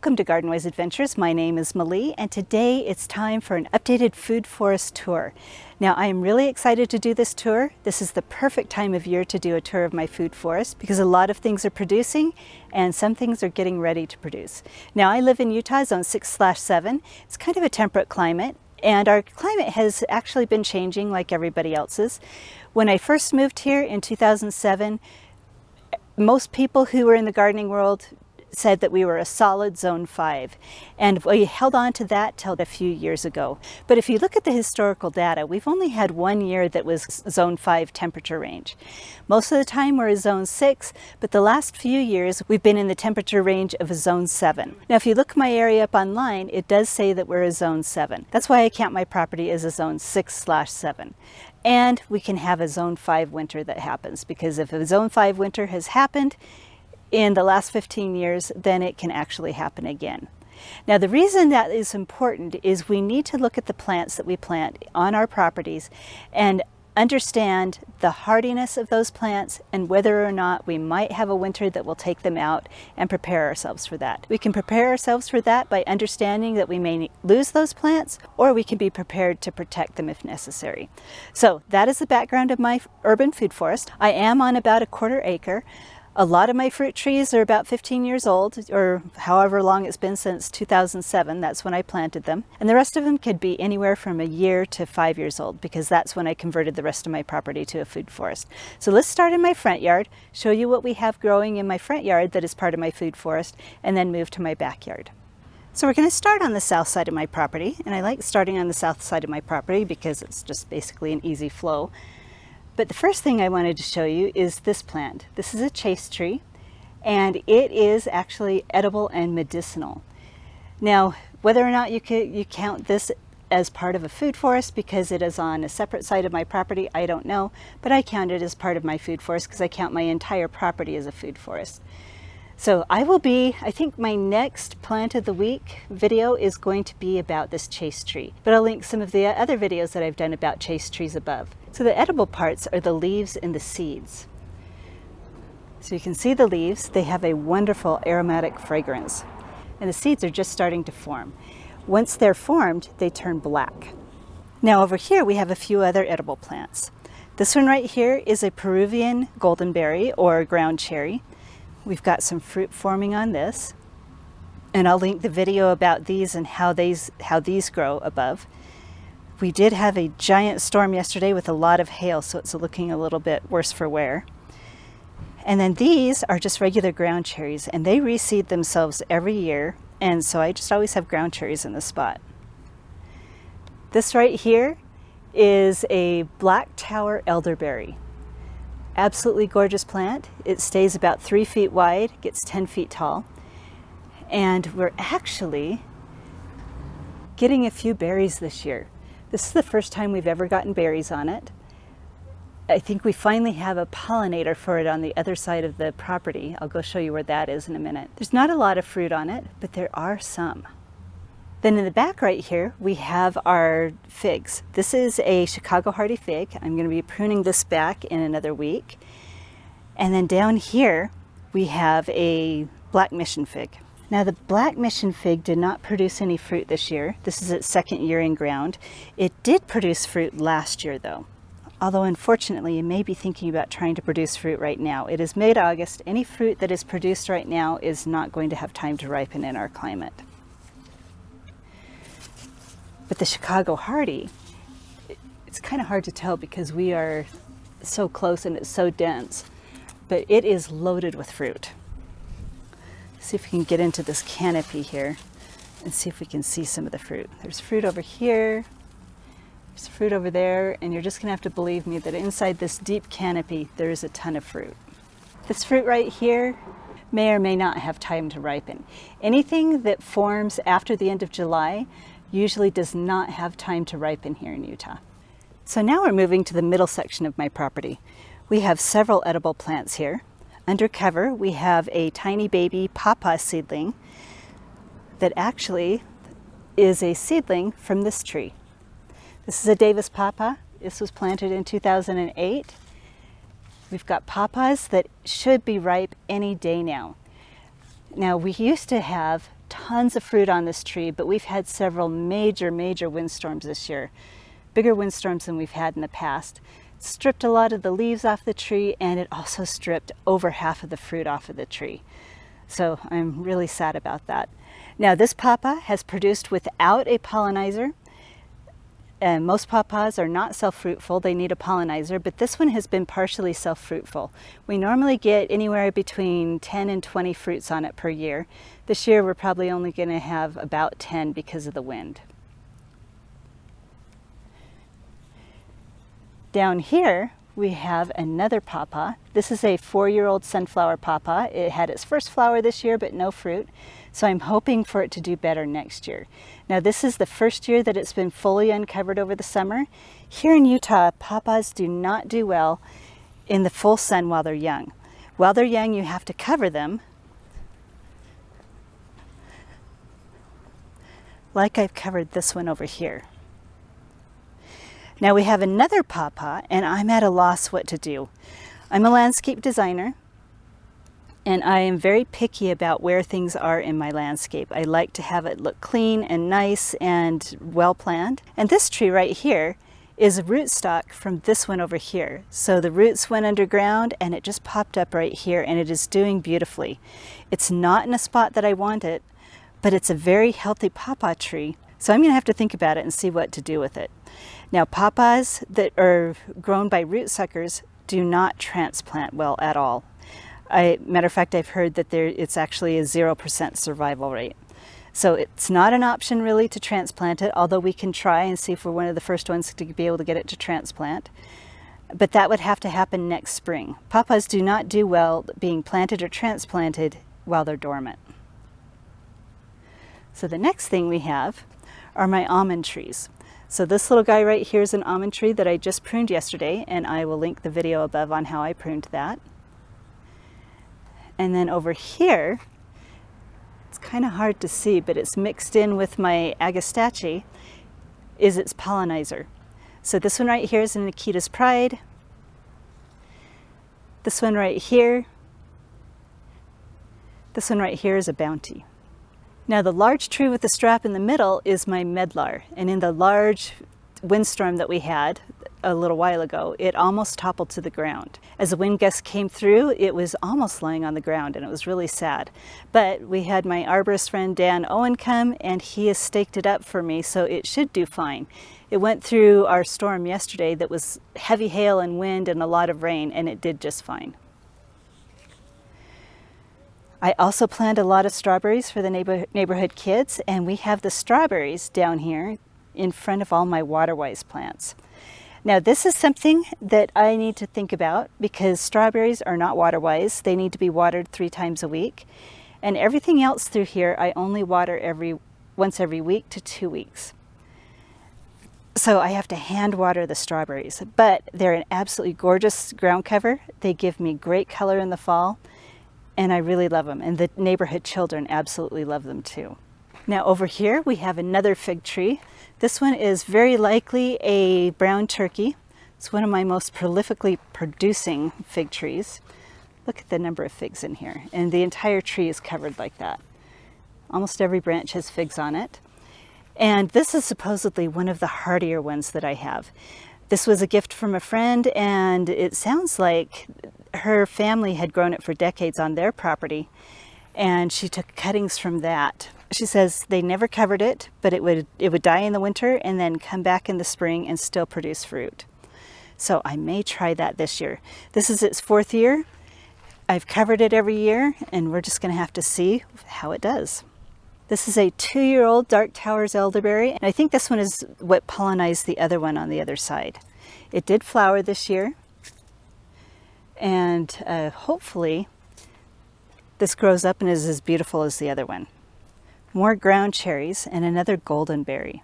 Welcome to Gardenwise Adventures. My name is Malie, and today it's time for an updated food forest tour. Now, I am really excited to do this tour. This is the perfect time of year to do a tour of my food forest because a lot of things are producing and some things are getting ready to produce. Now, I live in Utah, zone 6/7. It's kind of a temperate climate, and our climate has actually been changing like everybody else's. When I first moved here in 2007, most people who were in the gardening world said that we were a solid zone 5, and we held on to that till a few years ago. But if you look at the historical data, we've only had 1 year that was zone 5 temperature range. Most of the time we're a zone 6, but the last few years we've been in the temperature range of a zone 7. Now if you look my area up online, it does say that we're a zone 7. That's why I count my property as a zone 6/7. And we can have a zone 5 winter that happens, because if a zone 5 winter has happened in the last 15 years, then it can actually happen again. Now, the reason that is important is we need to look at the plants that we plant on our properties and understand the hardiness of those plants and whether or not we might have a winter that will take them out, and prepare ourselves for that. We can prepare ourselves for that by understanding that we may lose those plants, or we can be prepared to protect them if necessary. So that is the background of my urban food forest. I am on about a 1/4 acre. A lot of my fruit trees are about 15 years old, or however long it's been since 2007. That's when I planted them. And the rest of them could be anywhere from a year to 5 years old, because that's when I converted the rest of my property to a food forest. So let's start in my front yard, show you what we have growing in my front yard that is part of my food forest, and then move to my backyard. So we're going to start on the south side of my property, and I like starting on the south side of my property because it's just basically an easy flow. But the first thing I wanted to show you is this plant. This is a chaste tree, and it is actually edible and medicinal. Now, whether or not you count this as part of a food forest because it is on a separate side of my property, I don't know, but I count it as part of my food forest because I count my entire property as a food forest. So I think my next plant of the week video is going to be about this chaste tree, but I'll link some of the other videos that I've done about chaste trees above. So the edible parts are the leaves and the seeds. So you can see the leaves, they have a wonderful aromatic fragrance, and the seeds are just starting to form. Once they're formed, they turn black. Now over here we have a few other edible plants. This one right here is a Peruvian goldenberry or ground cherry. We've got some fruit forming on this, and I'll link the video about these and how these grow above. We did have a giant storm yesterday with a lot of hail, so it's looking a little bit worse for wear. And then these are just regular ground cherries, and they reseed themselves every year, and so I just always have ground cherries in this spot. This right here is a black tower elderberry. Absolutely gorgeous plant. It stays about 3 feet wide, gets 10 feet tall, and we're actually getting a few berries this year. This is the first time we've ever gotten berries on it. I think we finally have a pollinator for it on the other side of the property. I'll go show you where that is in a minute. There's not a lot of fruit on it, but there are some. Then in the back right here, we have our figs. This is a Chicago hardy fig. I'm going to be pruning this back in another week. And then down here, we have a black mission fig. Now the black mission fig did not produce any fruit this year. This is its second year in ground. It did produce fruit last year though. Although unfortunately, you may be thinking about trying to produce fruit right now. It is mid-August. Any fruit that is produced right now is not going to have time to ripen in our climate. But the Chicago hardy, it's kind of hard to tell because we are so close and it's so dense, but it is loaded with fruit. See if we can get into this canopy here and see if we can see some of the fruit. There's fruit over here, there's fruit over there, and you're just gonna have to believe me that inside this deep canopy, there is a ton of fruit. This fruit right here may or may not have time to ripen. Anything that forms after the end of July usually does not have time to ripen here in Utah. So now we're moving to the middle section of my property. We have several edible plants here. Under cover, we have a tiny baby pawpaw seedling that actually is a seedling from this tree. This is a Davis pawpaw. This was planted in 2008. We've got pawpaws that should be ripe any day now. Now, we used to have tons of fruit on this tree, but we've had several major windstorms this year. Bigger windstorms than we've had in the past. It stripped a lot of the leaves off the tree, and it also stripped over half of the fruit off of the tree. So I'm really sad about that. Now this pawpaw has produced without a pollinizer. Most pawpaws are not self-fruitful, they need a pollinizer, but this one has been partially self-fruitful. We normally get anywhere between 10 and 20 fruits on it per year. This year we're probably only going to have about 10 because of the wind. Down here we have another pawpaw. This is a 4-year-old sunflower pawpaw. It had its first flower this year but no fruit. So I'm hoping for it to do better next year. Now this is the first year that it's been fully uncovered over the summer. Here in Utah, pawpaws do not do well in the full sun while they're young. While they're young, you have to cover them, like I've covered this one over here. Now we have another pawpaw, and I'm at a loss what to do. I'm a landscape designer, and I am very picky about where things are in my landscape. I like to have it look clean and nice and well planned. And this tree right here is a rootstock from this one over here. So the roots went underground and it just popped up right here, and it is doing beautifully. It's not in a spot that I want it, but it's a very healthy pawpaw tree. So I'm gonna have to think about it and see what to do with it. Now pawpaws that are grown by root suckers do not transplant well at all. Matter of fact, I've heard that it's actually a 0% survival rate. So it's not an option really to transplant it, although we can try and see if we're one of the first ones to be able to get it to transplant. But that would have to happen next spring. Pawpaws do not do well being planted or transplanted while they're dormant. So the next thing we have are my almond trees. So this little guy right here is an almond tree that I just pruned yesterday, and I will link the video above on how I pruned that. And then over here, it's kind of hard to see, but it's mixed in with my Agastache, is its pollinizer. So this one right here is an Nikita's Pride. This one right here. This one right here is a Bounty. Now the large tree with the strap in the middle is my Medlar, and in the large windstorm that we had a little while ago, it almost toppled to the ground. As the wind gust came through, it was almost lying on the ground, and it was really sad. But we had my arborist friend Dan Owen come, and he has staked it up for me, so it should do fine. It went through our storm yesterday that was heavy hail and wind and a lot of rain, and it did just fine. I also planted a lot of strawberries for the neighborhood kids, and we have the strawberries down here in front of all my water-wise plants. Now this is something that I need to think about, because strawberries are not water-wise. They need to be watered 3 times a week. And everything else through here I only water once every week to 2 weeks. So I have to hand water the strawberries, but they're an absolutely gorgeous ground cover. They give me great color in the fall, and I really love them. And the neighborhood children absolutely love them too. Now over here we have another fig tree. This one is very likely a brown turkey. It's one of my most prolifically producing fig trees. Look at the number of figs in here, and the entire tree is covered like that. Almost every branch has figs on it. And this is supposedly one of the hardier ones that I have. This was a gift from a friend, and it sounds like her family had grown it for decades on their property, and she took cuttings from that. She says they never covered it, but it would die in the winter and then come back in the spring and still produce fruit. So I may try that this year. This is its 4th year. I've covered it every year, and we're just going to have to see how it does. This is a 2-year-old Dark Towers elderberry, and I think this one is what pollinized the other one on the other side. It did flower this year, and hopefully this grows up and is as beautiful as the other one. More ground cherries and another golden berry.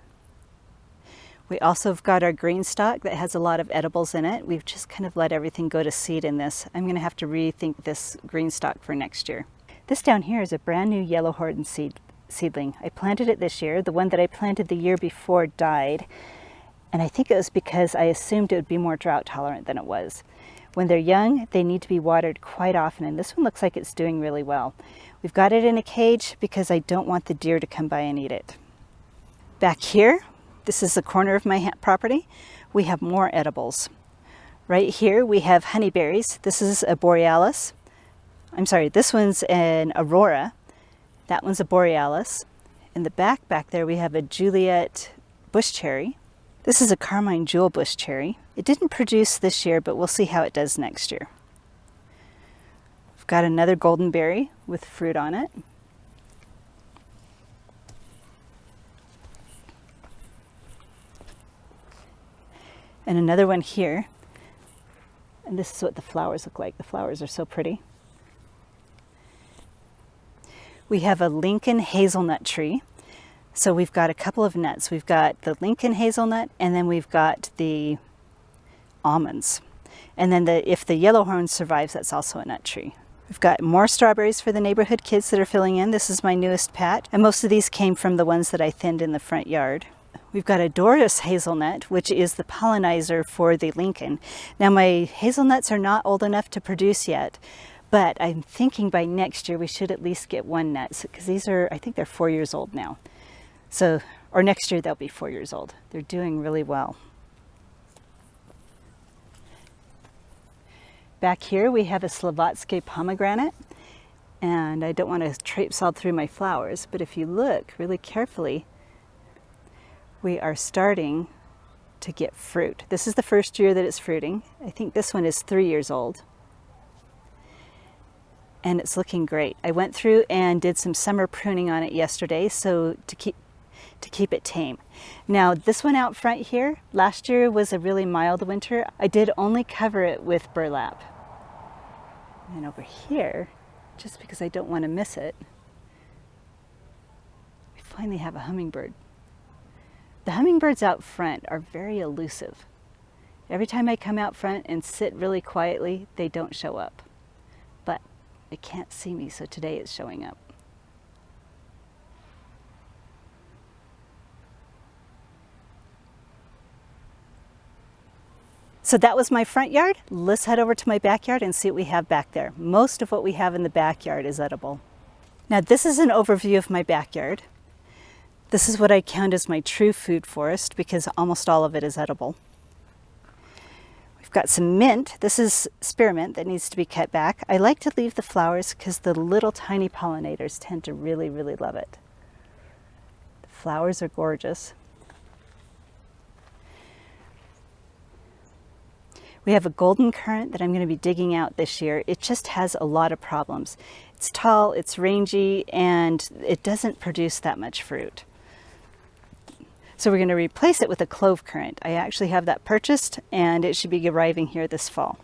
We also have got our green stalk that has a lot of edibles in it. We've just kind of let everything go to seed in this. I'm going to have to rethink this green stalk for next year. This down here is a brand new yellow Horton seedling. I planted it this year. The one that I planted the year before died, and I think it was because I assumed it would be more drought tolerant than it was. When they're young, they need to be watered quite often, and this one looks like it's doing really well. We've got it in a cage because I don't want the deer to come by and eat it. Back here, this is the corner of my property, we have more edibles. Right here we have honeyberries. This is a borealis. I'm sorry, this one's an aurora. That one's a borealis. In the back there we have a Juliet bush cherry. This is a Carmine jewel bush cherry. It didn't produce this year, but we'll see how it does next year. We've got another golden berry with fruit on it. And another one here. And this is what the flowers look like. The flowers are so pretty. We have a Lincoln hazelnut tree. So we've got a couple of nuts. We've got the Lincoln hazelnut, and then we've got the almonds. And then if the yellowhorn survives, that's also a nut tree. We've got more strawberries for the neighborhood kids that are filling in. This is my newest patch, and most of these came from the ones that I thinned in the front yard. We've got a Doris hazelnut, which is the pollinizer for the Lincoln. Now my hazelnuts are not old enough to produce yet, but I'm thinking by next year we should at least get one nut, because these are, I think they're 4 years old now. So, or next year they'll be 4 years old. They're doing really well. Back here we have a Slavotsky pomegranate, and I don't want to traipse all through my flowers, but if you look really carefully, we are starting to get fruit. This is the first year that it's fruiting. I think this one is 3 years old. And it's looking great. I went through and did some summer pruning on it yesterday, so to keep it tame. Now this one out front here, last year was a really mild winter. I did only cover it with burlap. And over here, just because I don't want to miss it, we finally have a hummingbird. The hummingbirds out front are very elusive. Every time I come out front and sit really quietly, they don't show up. But they can't see me, so today it's showing up. So that was my front yard. Let's head over to my backyard and see what we have back there. Most of what we have in the backyard is edible. Now this is an overview of my backyard. This is what I count as my true food forest, because almost all of it is edible. We've got some mint. This is spearmint that needs to be cut back. I like to leave the flowers because the little tiny pollinators tend to really, really love it. The flowers are gorgeous. We have a golden currant that I'm going to be digging out this year. It just has a lot of problems. It's tall, it's rangy, and it doesn't produce that much fruit. So we're going to replace it with a clove currant. I actually have that purchased, and it should be arriving here this fall.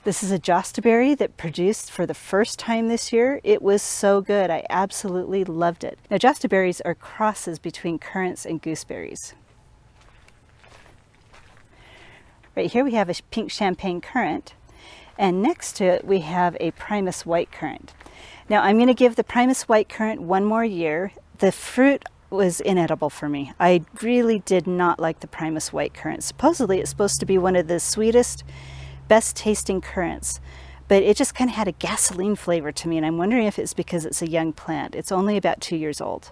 This is a jostaberry that produced for the first time this year. It was so good. I absolutely loved it. Now jostaberries are crosses between currants and gooseberries. Right here we have a pink champagne currant, and next to it we have a Primus white currant. Now I'm going to give the Primus white currant one more year. The fruit was inedible for me. I really did not like the Primus white currant. Supposedly it's supposed to be one of the sweetest, best tasting currants, but it just kind of had a gasoline flavor to me, and I'm wondering if it's because it's a young plant. It's only about 2 years old.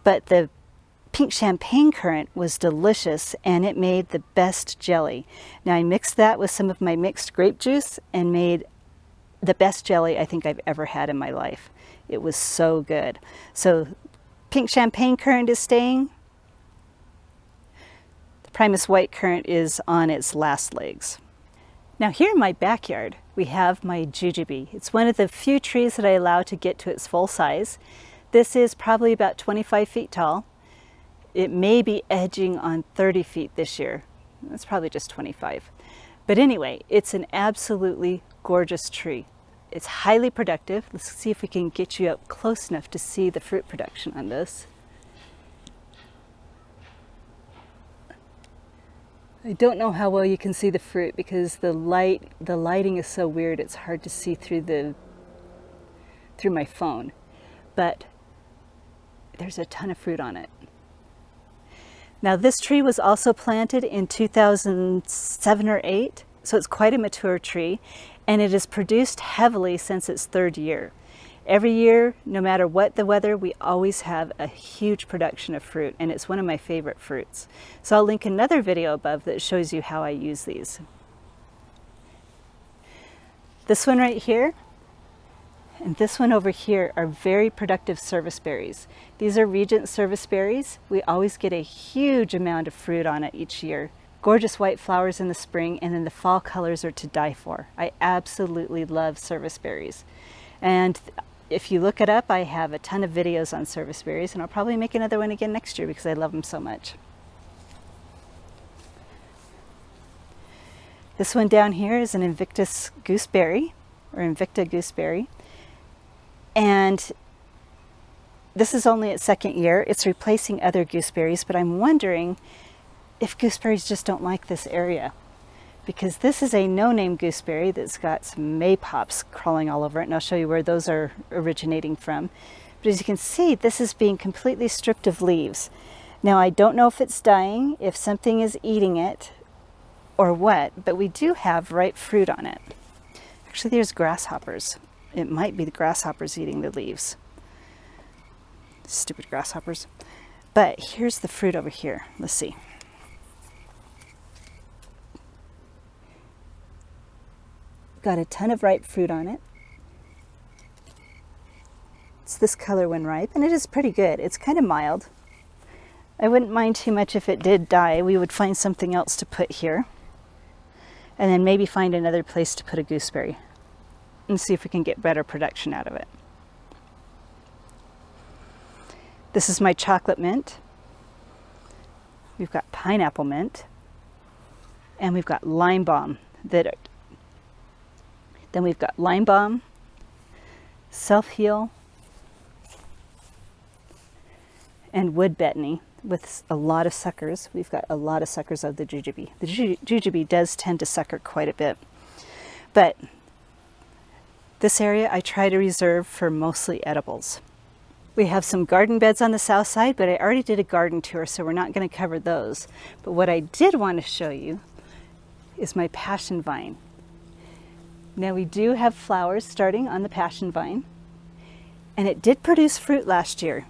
But the pink champagne currant was delicious, and it made the best jelly. Now I mixed that with some of my mixed grape juice and made the best jelly I think I've ever had in my life. It was so good. So pink champagne currant is staying. The Primus white currant is on its last legs. Now here in my backyard we have my jujube. It's one of the few trees that I allow to get to its full size. This is probably about 25 feet tall. It may be edging on 30 feet this year. That's probably just 25. But anyway, it's an absolutely gorgeous tree. It's highly productive. Let's see if we can get you up close enough to see the fruit production on this. I don't know how well you can see the fruit because the lighting is so weird. It's hard to see through my phone. But there's a ton of fruit on it. Now this tree was also planted in 2007 or 8, so it's quite a mature tree, and it has produced heavily since its third year. Every year, no matter what the weather, we always have a huge production of fruit, and it's one of my favorite fruits. So I'll link another video above that shows you how I use these. This one right here and this one over here are very productive service berries. These are Regent service berries. We always get a huge amount of fruit on it each year. Gorgeous white flowers in the spring, and then the fall colors are to die for. I absolutely love service berries. And if you look it up, I have a ton of videos on service berries, and I'll probably make another one again next year because I love them so much. This one down here is an Invictus gooseberry, or Invicta gooseberry. And this is only its second year. It's replacing other gooseberries, but I'm wondering if gooseberries just don't like this area, because this is a no-name gooseberry that's got some maypops crawling all over it, and I'll show you where those are originating from. But as you can see, this is being completely stripped of leaves. Now, I don't know if it's dying, if something is eating it, or what, but we do have ripe fruit on it. Actually, there's grasshoppers. It might be the grasshoppers eating the leaves. Stupid grasshoppers. But here's the fruit over here. Let's see. Got a ton of ripe fruit on it. It's this color when ripe, and it is pretty good. It's kind of mild. I wouldn't mind too much if it did die. We would find something else to put here, and then maybe find another place to put a gooseberry and see if we can get better production out of it. This is my chocolate mint. We've got pineapple mint, and we've got lime balm. Then we've got lime balm, self-heal, and wood betony with a lot of suckers. We've got a lot of suckers of the jujube. The jujube does tend to sucker quite a bit, but this area I try to reserve for mostly edibles. We have some garden beds on the south side, but I already did a garden tour, so we're not going to cover those. But what I did want to show you is my passion vine. Now, we do have flowers starting on the passion vine, and it did produce fruit last year.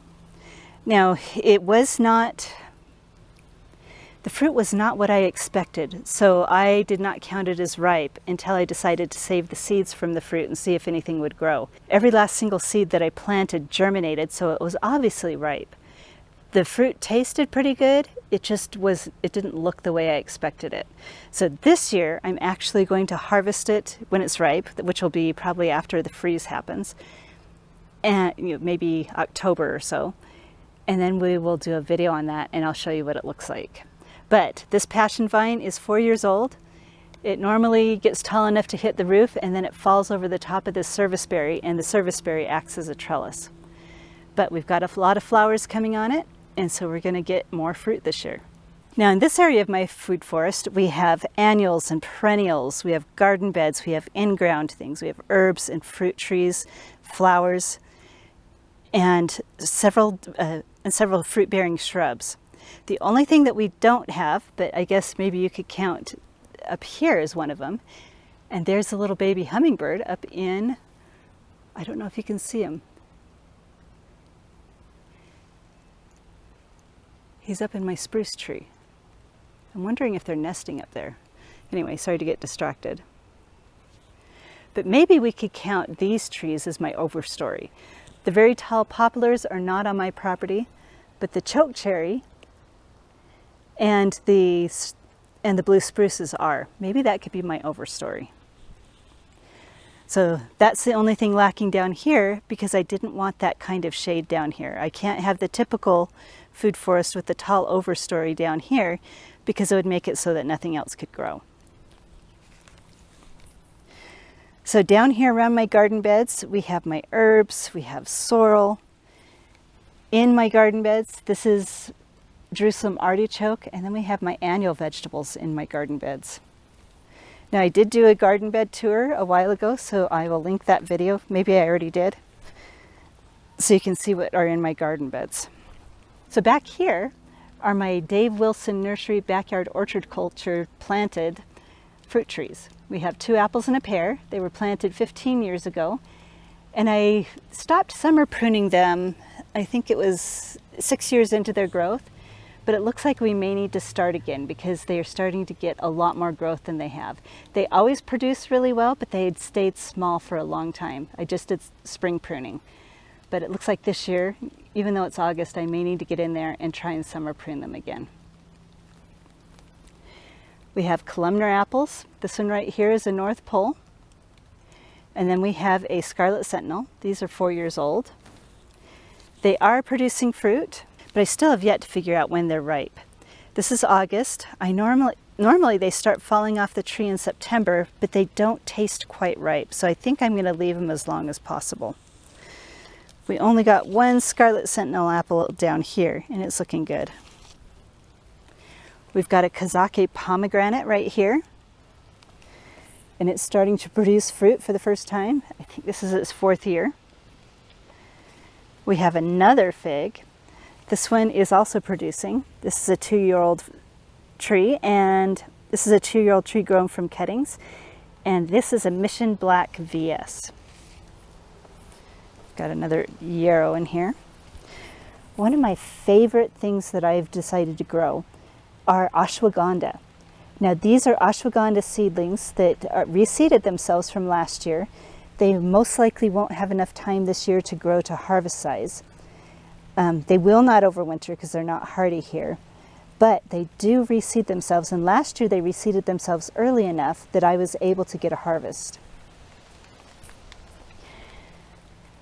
Now, the fruit was not what I expected, so I did not count it as ripe until I decided to save the seeds from the fruit and see if anything would grow. Every last single seed that I planted germinated, so it was obviously ripe. The fruit tasted pretty good, it didn't look the way I expected it. So this year, I'm actually going to harvest it when it's ripe, which will be probably after the freeze happens, and maybe October or so. And then we will do a video on that, and I'll show you what it looks like. But this passion vine is 4 years old. It normally gets tall enough to hit the roof, and then it falls over the top of this serviceberry, and the serviceberry acts as a trellis. But we've got a lot of flowers coming on it, and so we're going to get more fruit this year. Now, in this area of my food forest, we have annuals and perennials, we have garden beds, we have in-ground things, we have herbs and fruit trees, flowers, and several fruit-bearing shrubs. The only thing that we don't have, but I guess maybe you could count up here as one of them, and there's a little baby hummingbird up in, I don't know if you can see him. He's up in my spruce tree. I'm wondering if they're nesting up there. Anyway, sorry to get distracted. But maybe we could count these trees as my overstory. The very tall poplars are not on my property, but the chokecherry and the blue spruces are. Maybe that could be my overstory. So that's the only thing lacking down here, because I didn't want that kind of shade down here. I can't have the typical food forest with the tall overstory down here, because it would make it so that nothing else could grow. So down here around my garden beds, we have my herbs, we have sorrel. In my garden beds, this is Jerusalem artichoke, and then we have my annual vegetables in my garden beds. Now, I did do a garden bed tour a while ago, so I will link that video. Maybe I already did, so you can see what are in my garden beds. So back here are my Dave Wilson Nursery Backyard Orchard Culture planted fruit trees. We have 2 apples and a pear. They were planted 15 years ago, and I stopped summer pruning them. I think it was 6 years into their growth, but it looks like we may need to start again because they are starting to get a lot more growth than they have. They always produce really well, but they had stayed small for a long time. I just did spring pruning. But it looks like this year, even though it's August, I may need to get in there and try and summer prune them again. We have columnar apples. This one right here is a North Pole. And then we have a Scarlet Sentinel. These are 4 years old. They are producing fruit, but I still have yet to figure out when they're ripe. This is August. Normally they start falling off the tree in September, but they don't taste quite ripe. So I think I'm going to leave them as long as possible. We only got 1 Scarlet Sentinel apple down here, and it's looking good. We've got a Kazake pomegranate right here, and it's starting to produce fruit for the first time. I think this is its 4th year. We have another fig. This one is also producing. This is a 2-year-old tree, and this is a 2-year-old tree grown from cuttings, and this is a Mission Black VS. Got another yarrow in here. One of my favorite things that I've decided to grow are ashwagandha. Now these are ashwagandha seedlings that reseeded themselves from last year. They most likely won't have enough time this year to grow to harvest size. They will not overwinter because they're not hardy here, but they do reseed themselves, and last year they reseeded themselves early enough that I was able to get a harvest.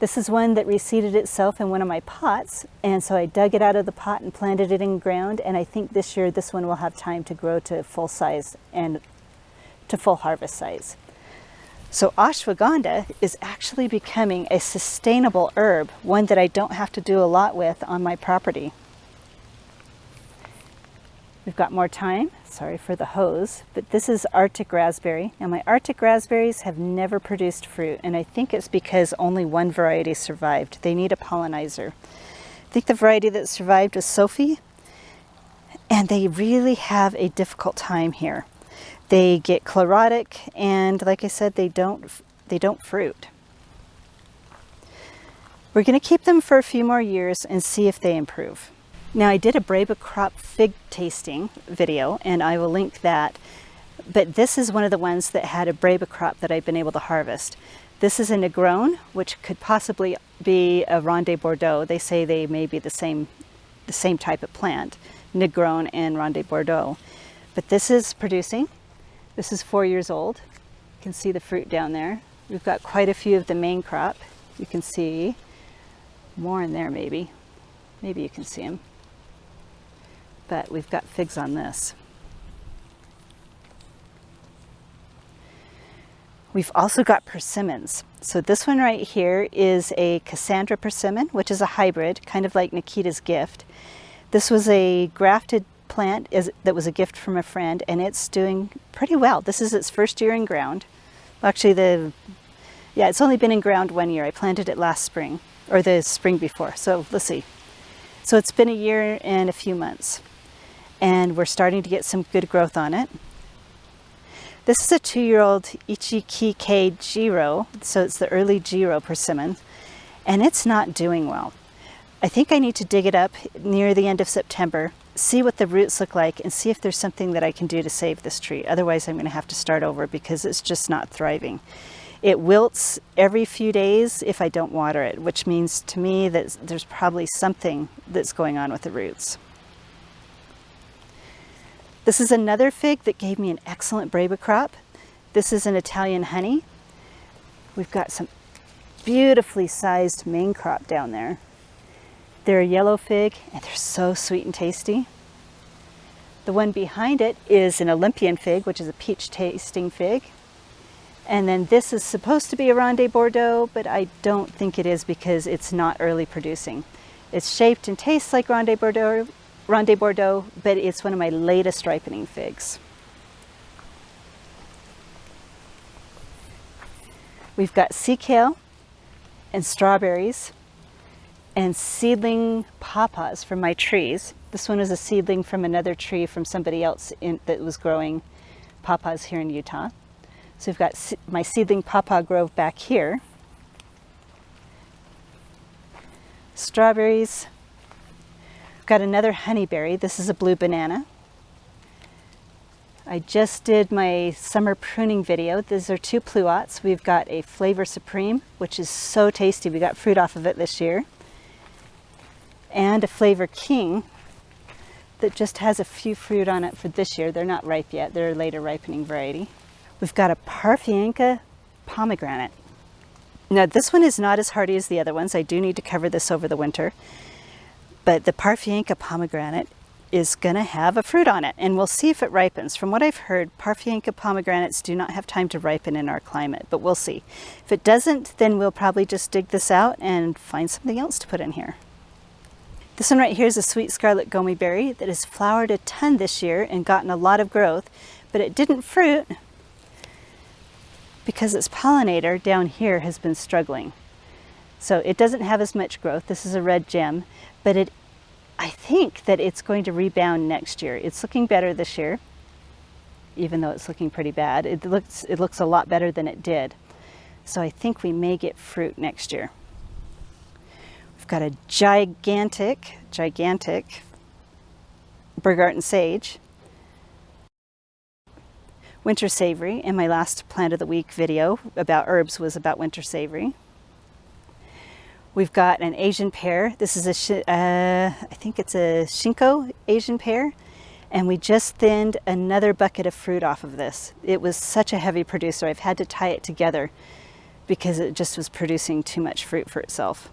This is one that reseeded itself in one of my pots, and so I dug it out of the pot and planted it in ground, and I think this year this one will have time to grow to full size and to full harvest size. So ashwagandha is actually becoming a sustainable herb, one that I don't have to do a lot with on my property. We've got more time, sorry for the hose, but this is Arctic raspberry. Now my Arctic raspberries have never produced fruit, and I think it's because only one variety survived. They need a pollinizer. I think the variety that survived was Sophie, and they really have a difficult time here. They get chlorotic, and like I said, they don't fruit. We're going to keep them for a few more years and see if they improve. Now I did a Breba crop fig tasting video, and I will link that, but this is one of the ones that had a Breba crop that I've been able to harvest. This is a Negrone, which could possibly be a Ronde Bordeaux. They say they may be the same type of plant, Negrone and Ronde Bordeaux. But this is producing. This is 4 years old. You can see the fruit down there. We've got quite a few of the main crop. You can see more in there maybe. Maybe you can see them. But we've got figs on this. We've also got persimmons. So this one right here is a Cassandra persimmon, which is a hybrid, kind of like Nikita's gift. This was a grafted plant that was a gift from a friend, and it's doing pretty well. This is its 1st year in ground. Actually, it's only been in ground 1 year. I planted it last spring, or the spring before. So let's see. So it's been a year and a few months, and we're starting to get some good growth on it. This is a 2-year-old Ichikike Jiro, so it's the early Jiro persimmon, and it's not doing well. I think I need to dig it up near the end of September, see what the roots look like, and see if there's something that I can do to save this tree. Otherwise, I'm going to have to start over because it's just not thriving. It wilts every few days if I don't water it, which means to me that there's probably something that's going on with the roots. This is another fig that gave me an excellent Breba crop. This is an Italian honey. We've got some beautifully sized main crop down there. They're a yellow fig, and they're so sweet and tasty. The one behind it is an Olympian fig, which is a peach tasting fig. And then this is supposed to be a Ronde Bordeaux, but I don't think it is because it's not early producing. It's shaped and tastes like Ronde Bordeaux, but it's one of my latest ripening figs. We've got sea kale and strawberries and seedling pawpaws from my trees. This one is a seedling from another tree from somebody else that was growing pawpaws here in Utah. So we've got my seedling pawpaw grove back here. Strawberries. We've got another honeyberry. This is a blue banana. I just did my summer pruning video. These are 2 pluots. We've got a Flavor Supreme, which is so tasty. We got fruit off of it this year. And a Flavor King that just has a few fruit on it for this year. They're not ripe yet. They're a later ripening variety. We've got a Parfianca pomegranate. Now this one is not as hardy as the other ones. I do need to cover this over the winter. But the Parfianca pomegranate is going to have a fruit on it, and we'll see if it ripens. From what I've heard, Parfianca pomegranates do not have time to ripen in our climate, but we'll see. If it doesn't, then we'll probably just dig this out and find something else to put in here. This one right here is a sweet scarlet gomi berry that has flowered a ton this year and gotten a lot of growth, but it didn't fruit because its pollinator down here has been struggling. So it doesn't have as much growth. This is a red gem, but I think that it's going to rebound next year. It's looking better this year, even though it's looking pretty bad. It looks a lot better than it did. So I think we may get fruit next year. We've got a gigantic Bergarten sage. Winter savory, and my last plant of the week video about herbs was about winter savory. We've got an Asian pear. This is I think it's a Shinko Asian pear. And we just thinned another bucket of fruit off of this. It was such a heavy producer. I've had to tie it together because it just was producing too much fruit for itself.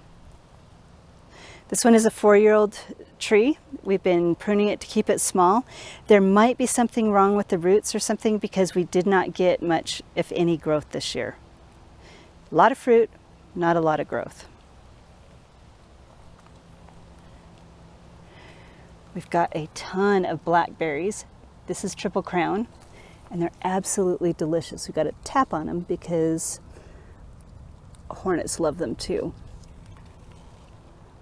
This one is a 4-year-old tree. We've been pruning it to keep it small. There might be something wrong with the roots or something because we did not get much, if any, growth this year. A lot of fruit, not a lot of growth. We've got a ton of blackberries. This is Triple Crown, and they're absolutely delicious. We've got to tap on them because hornets love them too.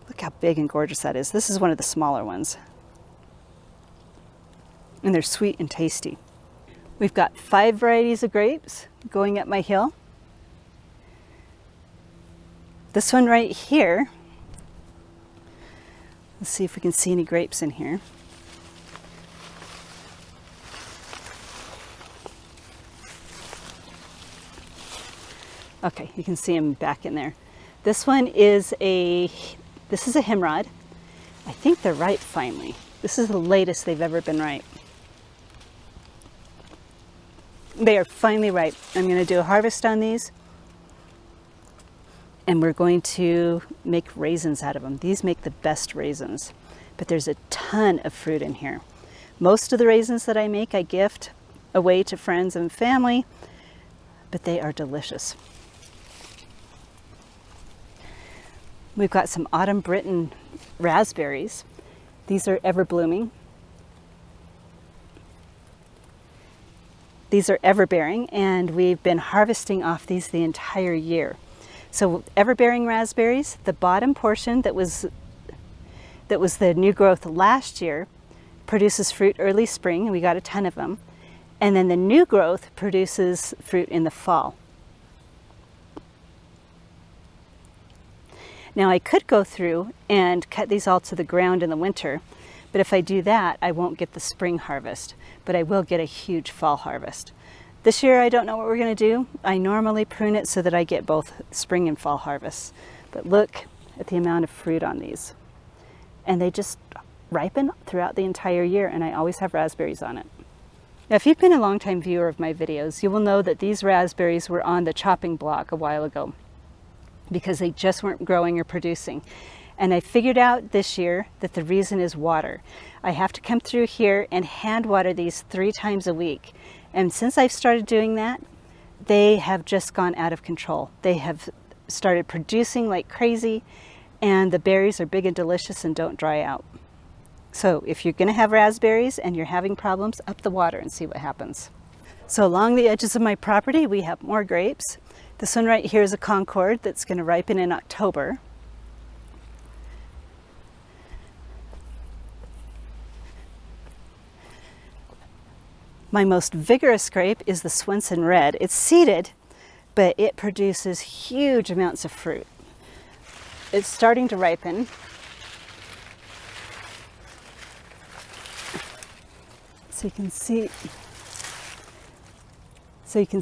Look how big and gorgeous that is. This is one of the smaller ones. And they're sweet and tasty. We've got 5 varieties of grapes going up my hill. This one right here, let's see if we can see any grapes in here. Okay, you can see them back in there. This one is a Himrod. I think they're ripe finally. This is the latest they've ever been ripe. They are finally ripe. I'm going to do a harvest on these, and we're going to make raisins out of them. These make the best raisins, but there's a ton of fruit in here. Most of the raisins that I make, I gift away to friends and family, but they are delicious. We've got some Autumn Britain raspberries. These are ever blooming. These are ever-bearing, and we've been harvesting off these the entire year. So ever-bearing raspberries, the bottom portion that was the new growth last year produces fruit early spring, and we got a ton of them. And then the new growth produces fruit in the fall. Now I could go through and cut these all to the ground in the winter, but if I do that, I won't get the spring harvest, but I will get a huge fall harvest. This year, I don't know what we're going to do. I normally prune it so that I get both spring and fall harvests. But look at the amount of fruit on these. And they just ripen throughout the entire year, and I always have raspberries on it. Now, if you've been a longtime viewer of my videos, you will know that these raspberries were on the chopping block a while ago because they just weren't growing or producing. And I figured out this year that the reason is water. I have to come through here and hand water these 3 times a week. And since I've started doing that, they have just gone out of control. They have started producing like crazy, and the berries are big and delicious and don't dry out. So if you're going to have raspberries and you're having problems, up the water and see what happens. So along the edges of my property, we have more grapes. This one right here is a Concord that's going to ripen in October. My most vigorous grape is the Swenson Red. It's seeded, but it produces huge amounts of fruit. It's starting to ripen. So you can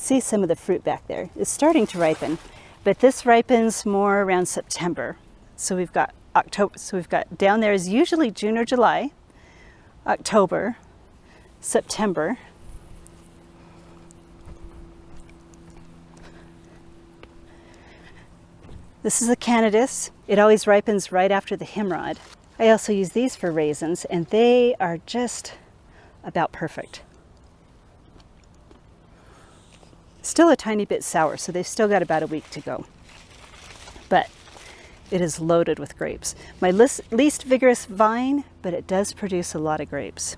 see some of the fruit back there. It's starting to ripen, but this ripens more around September. So we've got October, so we've got down there is usually June or July, October, September. This is a Canadas. It always ripens right after the Himrod. I also use these for raisins, and they are just about perfect. Still a tiny bit sour, so they've still got about a week to go. But it is loaded with grapes. My least vigorous vine, but it does produce a lot of grapes.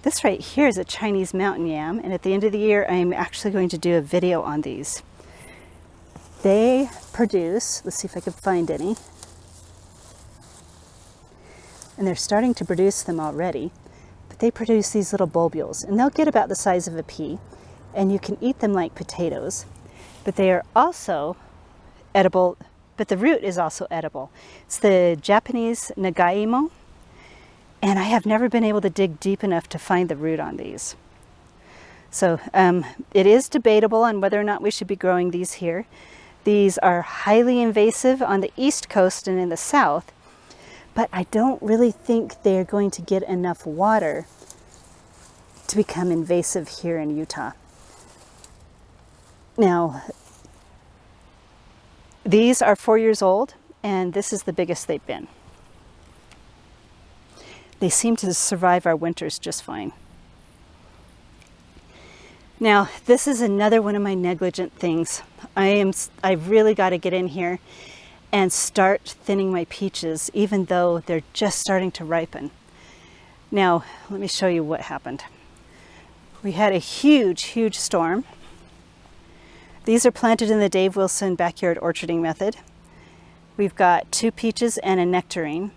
This right here is a Chinese mountain yam, and at the end of the year, I'm actually going to do a video on these. They produce, let's see if I can find any, and they're starting to produce them already, but they produce these little bulbules, and they'll get about the size of a pea, and you can eat them like potatoes, but they are also edible, but the root is also edible. It's the Japanese Nagaimo, and I have never been able to dig deep enough to find the root on these. So it is debatable on whether or not we should be growing these here. These are highly invasive on the East Coast and in the South, but I don't really think they're going to get enough water to become invasive here in Utah. Now, these are 4 years old, and this is the biggest they've been. They seem to survive our winters just fine. Now, this is another one of my negligent things. I've really got to get in here and start thinning my peaches, even though they're just starting to ripen. Now, let me show you what happened. We had a huge storm. These are planted in the Dave Wilson backyard orcharding method. We've got 2 peaches and a nectarine.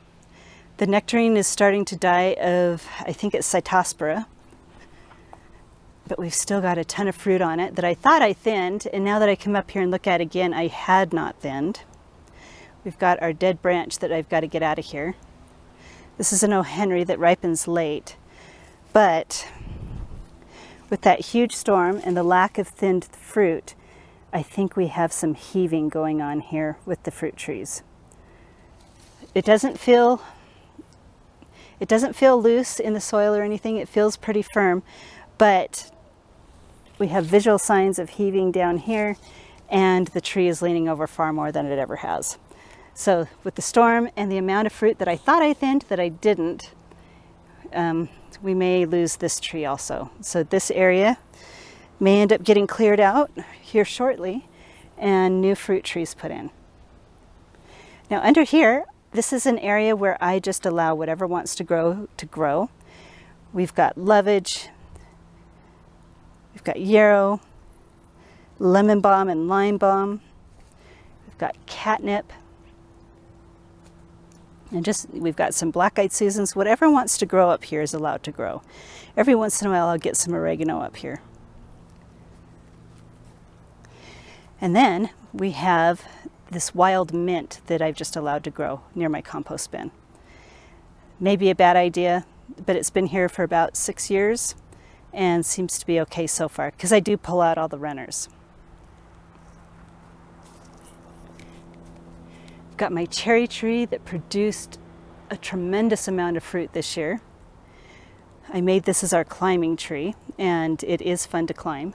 The nectarine is starting to die of, I think it's Cytospora, but we've still got a ton of fruit on it that I thought I thinned, and now that I come up here and look at it again, I had not thinned. We've got our dead branch that I've got to get out of here. This is an O. Henry that ripens late, but with that huge storm and the lack of thinned fruit, I think we have some heaving going on here with the fruit trees. It doesn't feel loose in the soil or anything. It feels pretty firm, but we have visual signs of heaving down here, and the tree is leaning over far more than it ever has. So with the storm and the amount of fruit that I thought I thinned that I didn't, we may lose this tree also. So this area may end up getting cleared out here shortly and new fruit trees put in. Now under here, this is an area where I just allow whatever wants to grow. We've got lovage, we've got yarrow, lemon balm and lime balm, we've got catnip, and we've got some black-eyed Susans. Whatever wants to grow up here is allowed to grow. Every once in a while I'll get some oregano up here. And then we have this wild mint that I've just allowed to grow near my compost bin. Maybe a bad idea, but it's been here for about 6 years and seems to be okay so far, because I do pull out all the runners. Got my cherry tree that produced a tremendous amount of fruit this year. I made this as our climbing tree, and it is fun to climb,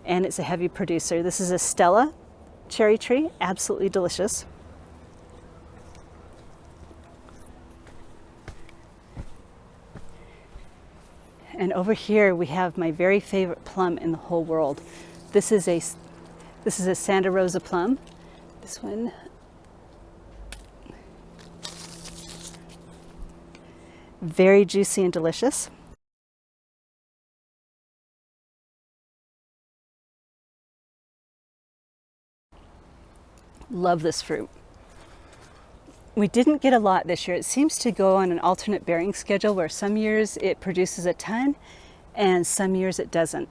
and it's a heavy producer. This is a Stella cherry tree, absolutely delicious. And over here we have my very favorite plum in the whole world. This is a Santa Rosa plum. This one. Very juicy and delicious. Love this fruit. We didn't get a lot this year. It seems to go on an alternate bearing schedule where some years it produces a ton and some years it doesn't.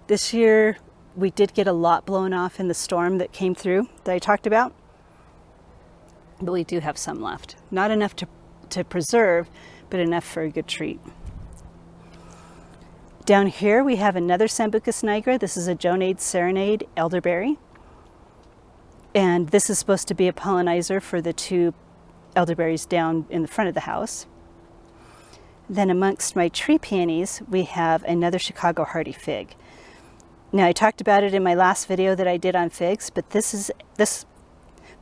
This year we did get a lot blown off in the storm that came through that I talked about, but we do have some left. Not enough to preserve, but enough for a good treat. Down here we have another Sambucus nigra. This is a Jonade Serenade elderberry. And this is supposed to be a pollinizer for the 2 elderberries down in the front of the house. Then amongst my tree peonies, we have another Chicago hardy fig. Now I talked about it in my last video that I did on figs, but this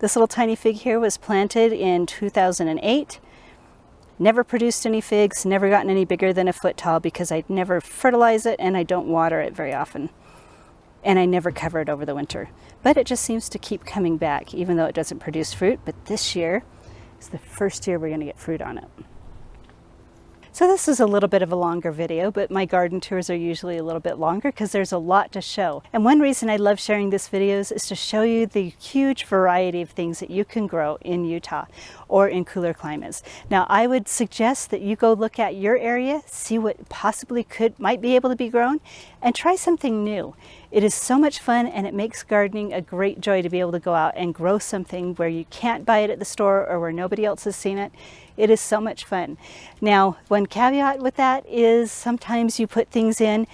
little tiny fig here was planted in 2008. Never produced any figs, never gotten any bigger than a foot tall because I never fertilize it and I don't water it very often. And I never cover it over the winter. But it just seems to keep coming back even though it doesn't produce fruit. But this year is the first year we're going to get fruit on it. So this is a little bit of a longer video, but my garden tours are usually a little bit longer because there's a lot to show. And one reason I love sharing these videos is to show you the huge variety of things that you can grow in Utah or in cooler climates. Now I would suggest that you go look at your area, see what possibly might be able to be grown, and try something new. It is so much fun and it makes gardening a great joy to be able to go out and grow something where you can't buy it at the store or where nobody else has seen it. It is so much fun. Now, one caveat with that is sometimes you put things in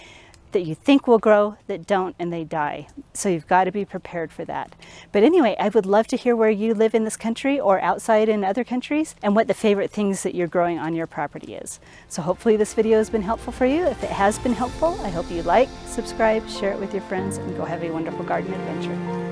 that you think will grow that don't and they die. So you've got to be prepared for that. But anyway, I would love to hear where you live in this country or outside in other countries and what the favorite things that you're growing on your property is. So hopefully this video has been helpful for you. If it has been helpful, I hope you like, subscribe, share it with your friends, and go have a wonderful garden adventure.